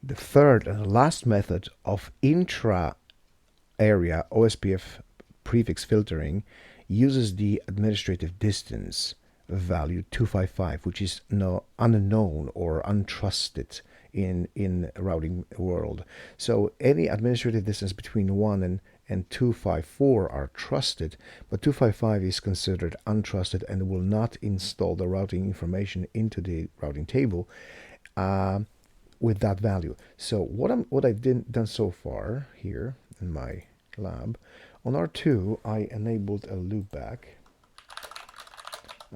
The third and last method of intra-area OSPF prefix filtering uses the administrative distance value 255, which is no unknown or untrusted in routing world. So any administrative distance between 1 and 254 are trusted, but 255 is considered untrusted and will not install the routing information into the routing table with that value. So what I've done so far here in my lab, on R2 I enabled a loopback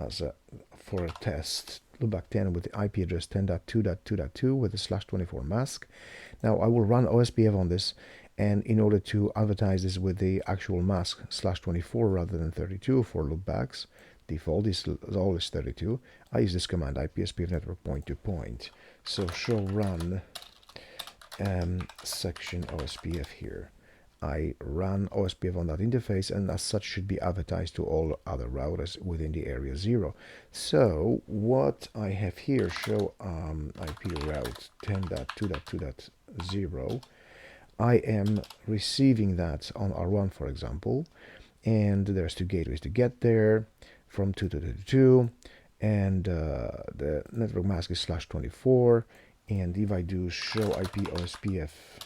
as for a test, loopback 10 with the IP address 10.2.2.2 with a /24 mask. Now I will run OSPF on this, and in order to advertise this with the actual mask /24 rather than 32 for loopbacks, default is always 32. I use this command IPSPF network point to point. So show run section OSPF here. I run OSPF on that interface, and as such should be advertised to all other routers within the area 0. So what I have here, show IP route 10.2.2.0. I am receiving that on R1, for example, and there's 2 gateways to get there from 2 to 2, and the network mask is /24. And if I do show IP OSPF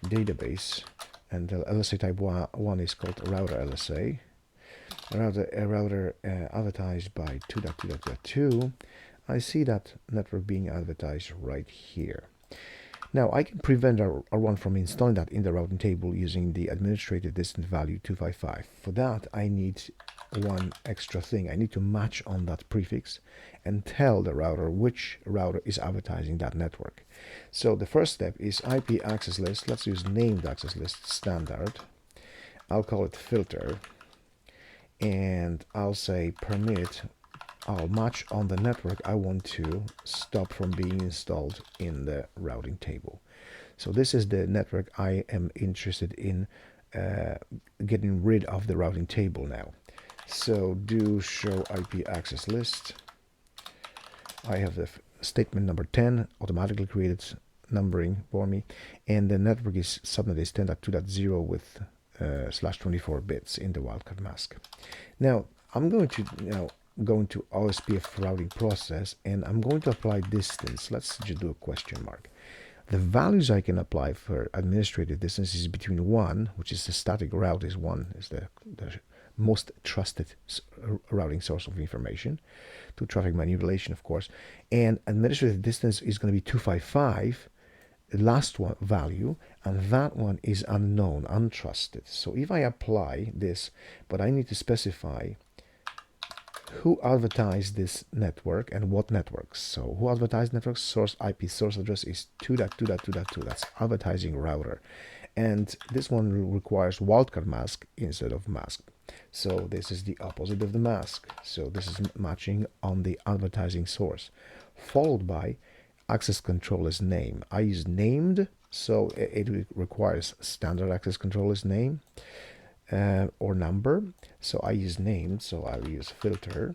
database, and the LSA type 1 is called router LSA, router advertised by 2.2.2, I see that network being advertised right here. Now I can prevent R1 from installing that in the routing table using the administrative distance value 255. For that I need one extra thing. I need to match on that prefix and tell the router which router is advertising that network. So the first step is IP access list. Let's use named access list standard. I'll call it filter, and I'll say permit. I'll match on the network I want to stop from being installed in the routing table. So this is the network I am interested in getting rid of the routing table now. So do show IP access list. I have the statement number 10 automatically created numbering for me, and the network is subnet is 10.2.0 with /24 bits in the wildcard mask. Now I'm going to go into OSPF routing process, and I'm going to apply distance. Let's just do a question mark. The values I can apply for administrative distance is between 1, which is the static route is 1, is the most trusted routing source of information, to traffic manipulation, of course, and administrative distance is going to be 255, the last one value, and that one is unknown, untrusted. So if I apply this, but I need to specify who advertised this network and what networks. So who advertised network source IP source address is 2.2.2.2. That's advertising router, and this one requires wildcard mask instead of mask. So this is the opposite of the mask. So this is matching on the advertising source, followed by access controller's name. I use named, so it requires standard access controller's name or number. So I use named, so I will use filter,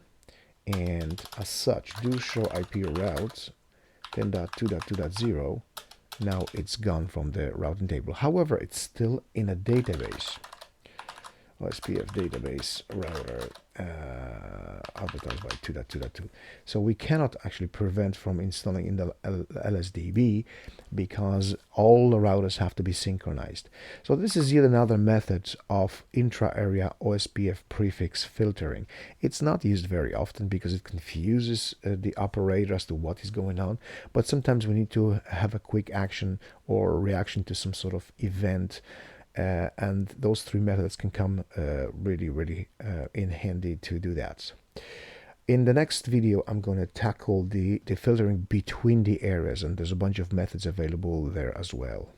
and as such do show IP route 10.2.2.0. Now it's gone from the routing table. However, it's still in a database. OSPF database router advertised by 2.2.2. So we cannot actually prevent from installing in the LSDB because all the routers have to be synchronized. So this is yet another method of intra-area OSPF prefix filtering. It's not used very often because it confuses the operator as to what is going on, but sometimes we need to have a quick action or reaction to some sort of event. And those 3 methods can come really in handy to do that. In the next video, I'm going to tackle the filtering between the areas, and there's a bunch of methods available there as well.